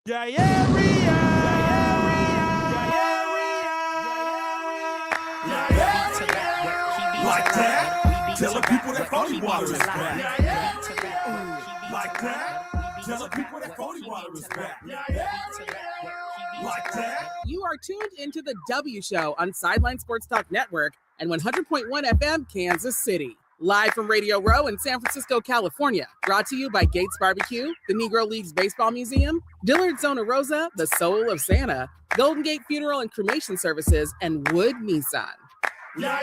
Like that, tell the people that Phony Water is back. Like that, tell the people that Phony Water is back. Like that. You are tuned into the W Show on Sideline Sports Talk Network and 100.1 FM, Kansas City. Live from Radio Row in San Francisco, California. Brought to you by Gates Barbecue, the Negro Leagues Baseball Museum, Dillard Zona Rosa, the Soul of Santa, Golden Gate Funeral and Cremation Services, and Wood Nissan. Like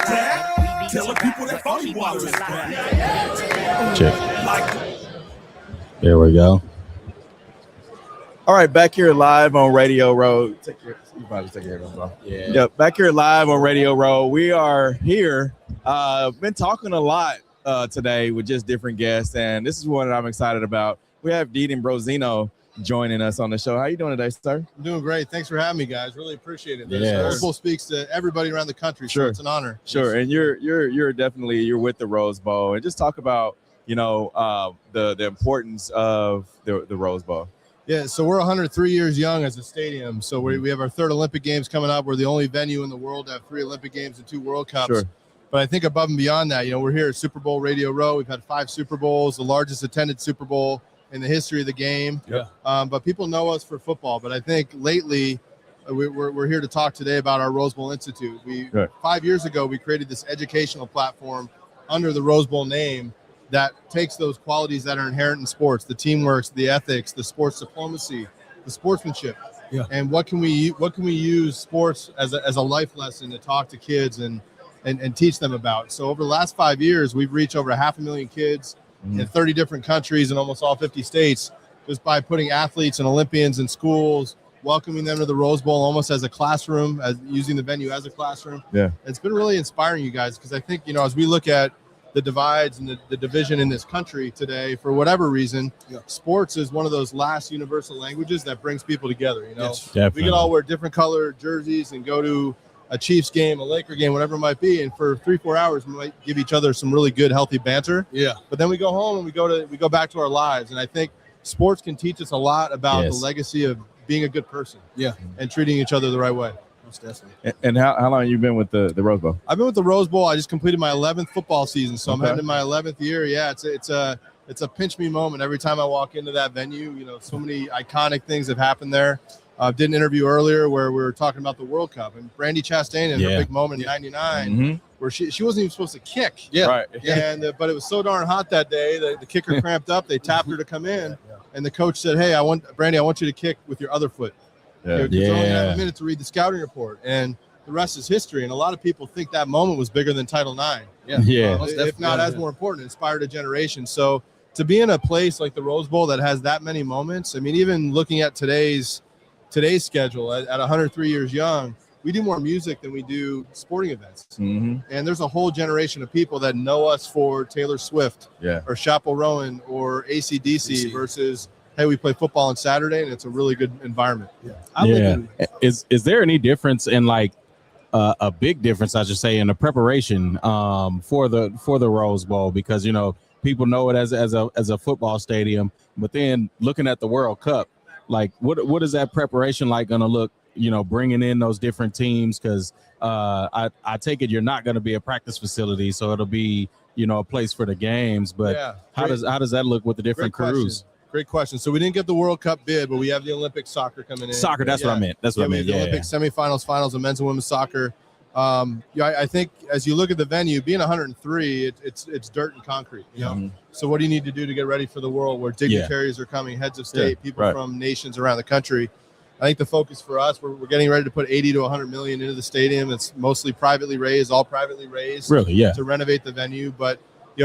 that, tell the people that Phony Water is back. Check. There we go. All right, back here live on Radio Row. You probably take care of it. Yeah. Yep, back here live on Radio Row. We are here. Been talking a lot today with just different guests, and this is one that I'm excited about. We have Dean Brozino joining us on the show. How you doing today, sir? I'm doing great. Thanks for having me, guys. Really appreciate it. Yeah. Rose Bowl speaks to everybody around the country, Sure. so it's an honor. Sure, and you're definitely with the Rose Bowl, and just talk about the importance of the Rose Bowl. Yeah, so we're 103 years young as a stadium. So we have our third Olympic Games coming up. We're the only venue in the world to have 3 Olympic Games and 2 World Cups. Sure. But I think above and beyond that, we're here at Super Bowl Radio Row. We've had 5 Super Bowls, the largest attended Super Bowl in the history of the game. Yeah. But people know us for football. But I think lately we're here to talk today about our Rose Bowl Institute. 5 years ago, we created this educational platform under the Rose Bowl name that takes those qualities that are inherent in sports, the teamwork, the ethics, the sports diplomacy, the sportsmanship. Yeah. And what can we use sports as a life lesson to talk to kids and teach them about? So over the last 5 years, we've reached over 500,000 kids in 30 different countries in almost all 50 states, just by putting athletes and Olympians in schools, welcoming them to the Rose Bowl almost as a classroom, as using the venue as a classroom. Yeah. It's been really inspiring, you guys, because I think, as we look at the divides and the division in this country today, for whatever reason, sports is one of those last universal languages that brings people together. We can all wear different colored jerseys and go to a Chiefs game, a Laker game, whatever it might be, and for 3-4 hours we might give each other some really good, healthy banter. Yeah. But then we go home and we go back to our lives, and I think sports can teach us a lot about the legacy of being a good person. Yeah. And treating each other the right way. And how long have you been with the Rose Bowl? I've been with the Rose Bowl. I just completed my 11th football season, so I'm heading to my 11th year. Yeah, it's a pinch me moment every time I walk into that venue. So many iconic things have happened there. Did an interview earlier where we were talking about the World Cup and Brandi Chastain and her big moment in '99, where she wasn't even supposed to kick. Yeah, right. And but it was so darn hot that day that the kicker cramped up. They tapped her to come in, and the coach said, "Hey, Brandi, I want you to kick with your other foot." You only have a minute to read the scouting report, and the rest is history. And a lot of people think that moment was bigger than Title IX. If not as more important, inspired a generation. So to be in a place like the Rose Bowl that has that many moments, I mean, even looking at today's schedule at 103 years young, we do more music than we do sporting events. And there's a whole generation of people that know us for Taylor Swift or Chappell Rowan or AC/DC versus, hey, we play football on Saturday, and it's a really good environment. Is there any difference in a big difference, I should say, in the preparation for the Rose Bowl? Because people know it as a football stadium, but then looking at the World Cup, what is that preparation like going to look? Bringing in those different teams, because I take it you're not going to be a practice facility, so it'll be a place for the games. But how does that look with the different crews? Great question. So we didn't get the World Cup bid, but we have the Olympic soccer coming in. Soccer, that's what I meant. That's what I meant. The Olympic semifinals, finals of men's and women's soccer. I think as you look at the venue, being 103, it's dirt and concrete. So what do you need to do to get ready for the world where dignitaries are coming, heads of state, people from nations around the country? I think the focus for us, we're getting ready to put 80 to 100 million into the stadium. It's mostly privately raised, all privately raised. Really, to renovate the venue, but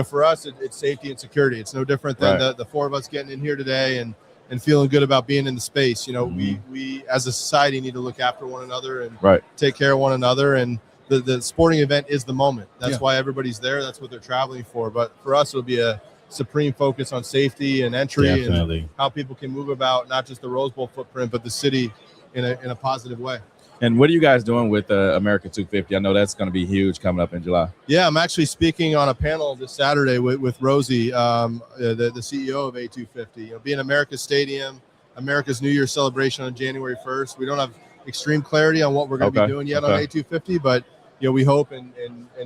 for us, it's safety and security. It's no different than the 4 of us getting in here today and feeling good about being in the space. We as a society need to look after one another and take care of one another. And the sporting event is the moment. That's why everybody's there. That's what they're traveling for. But for us, it'll be a supreme focus on safety and entry and how people can move about not just the Rose Bowl footprint, but the city in a positive way. And what are you guys doing with America 250? I know that's going to be huge coming up in July. Yeah, I'm actually speaking on a panel this Saturday with Rosie, the CEO of A250. Being America's Stadium, America's New Year celebration on January 1st. We don't have extreme clarity on what we're going to be doing yet on A250, but we hope and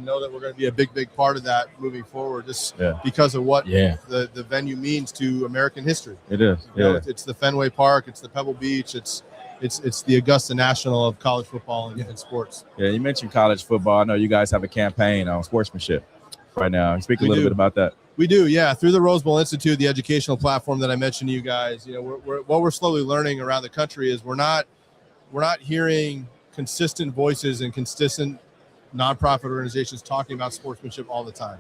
know that we're going to be a big part of that moving forward. Just because of what the venue means to American history. It is. It's the Fenway Park. It's the Pebble Beach. It's the Augusta National of college football and sports. Yeah, you mentioned college football. I know you guys have a campaign on sportsmanship right now. Speak a little bit about that. We do, yeah. Through the Rose Bowl Institute, the educational platform that I mentioned to you guys, what we're slowly learning around the country is we're not hearing consistent voices and consistent nonprofit organizations talking about sportsmanship all the time.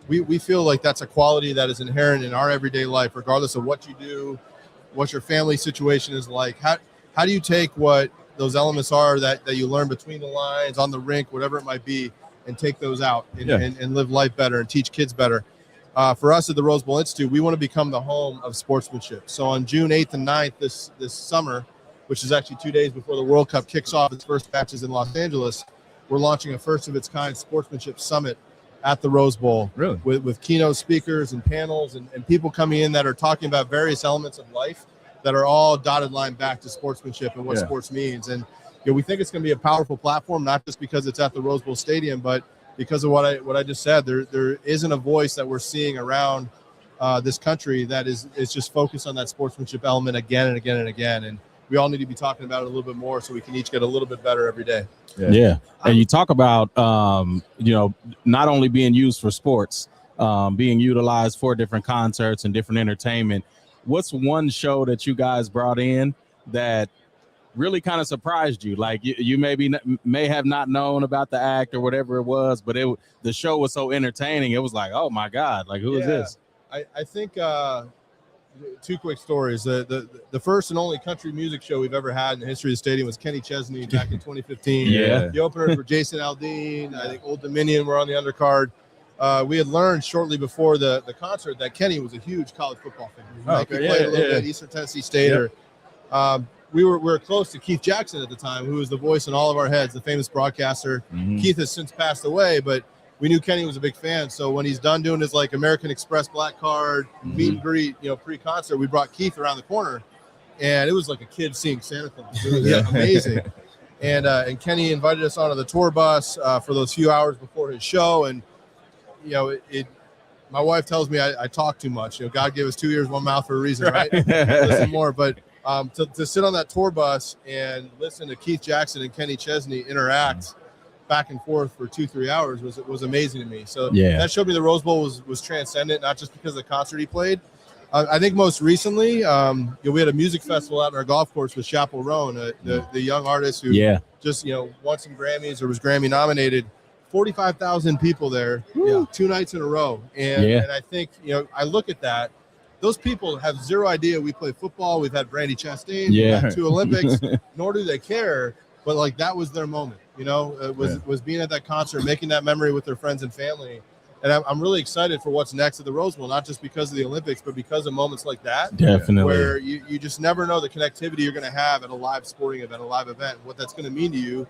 We feel like that's a quality that is inherent in our everyday life, regardless of what you do, what your family situation is like. How do you take what those elements are that you learn between the lines, on the rink, whatever it might be, and take those out and live life better and teach kids better? For us at the Rose Bowl Institute, we want to become the home of sportsmanship. So on June 8th and 9th this summer, which is actually 2 days before the World Cup kicks off its first matches in Los Angeles, we're launching a first-of-its-kind sportsmanship summit at the Rose Bowl. Really? With keynote speakers and panels and people coming in that are talking about various elements of life that are all dotted line back to sportsmanship and what sports means. And we think it's going to be a powerful platform, not just because it's at the Rose Bowl Stadium, but because of what I just said. There isn't a voice that we're seeing around this country that is just focused on that sportsmanship element again and again and again. And we all need to be talking about it a little bit more so we can each get a little bit better every day. Yeah. And you talk about, not only being used for sports, being utilized for different concerts and different entertainment. What's one show that you guys brought in that really kind of surprised you? Like you may have not known about the act or whatever it was, but the show was so entertaining. It was like, oh my God, like who is this? I think two quick stories. The first and only country music show we've ever had in the history of the stadium was Kenny Chesney back in 2015. The openers were Jason Aldean. I think Old Dominion were on the undercard. We had learned shortly before the concert that Kenny was a huge college football fan. He played a little bit at Eastern Tennessee State. We were close to Keith Jackson at the time, who was the voice in all of our heads, the famous broadcaster. Keith has since passed away, but we knew Kenny was a big fan. So when he's done doing his American Express black card meet and greet, pre-concert, we brought Keith around the corner, and it was like a kid seeing Santa Claus. It was amazing. And Kenny invited us onto the tour bus for those few hours before his show, and my wife tells me I talk too much. God gave us 2 ears, one mouth for a reason, right? Listen more. But to sit on that tour bus and listen to Keith Jackson and Kenny Chesney interact back and forth for 2-3 hours was amazing to me. So that showed me the Rose Bowl was transcendent, not just because of the concert he played. I think most recently, we had a music festival out in our golf course with Chappell Roan, the young artist who just won some Grammys or was Grammy nominated. 45,000 people there 2 nights in a row. And I think, I look at that. Those people have zero idea we play football. We've had Brandy Chastain, we've had 2 Olympics, nor do they care. But that was their moment, was being at that concert, making that memory with their friends and family. And I'm really excited for what's next at the Rose Bowl, not just because of the Olympics, but because of moments like that. Definitely. Where you just never know the connectivity you're going to have at a live sporting event, a live event, what that's going to mean to you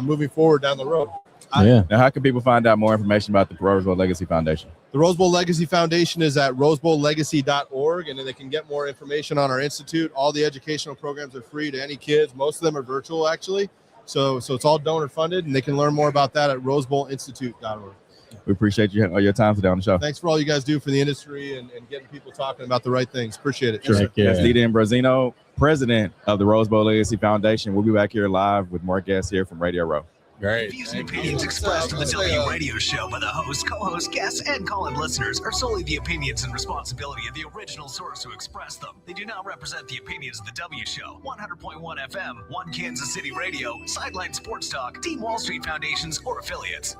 moving forward down the road. Now, how can people find out more information about the Rose Bowl Legacy Foundation? The Rose Bowl Legacy Foundation is at rosebowllegacy.org, and then they can get more information on our institute. All the educational programs are free to any kids. Most of them are virtual, actually. So it's all donor funded, and they can learn more about that at rosebowlinstitute.org. We appreciate your time today on the show. Thanks for all you guys do for the industry and getting people talking about the right things. Appreciate it. Sure. That's Didi Ambrosino, president of the Rose Bowl Legacy Foundation. We'll be back here live with more guests here from Radio Row. Great. Views and opinions expressed on the W Radio Show by the host, co-host, guests, and call-in listeners are solely the opinions and responsibility of the original source who expressed them. They do not represent the opinions of the W Show, 100.1 FM, One Kansas City Radio, Sideline Sports Talk, Team Wall Street Foundations, or affiliates.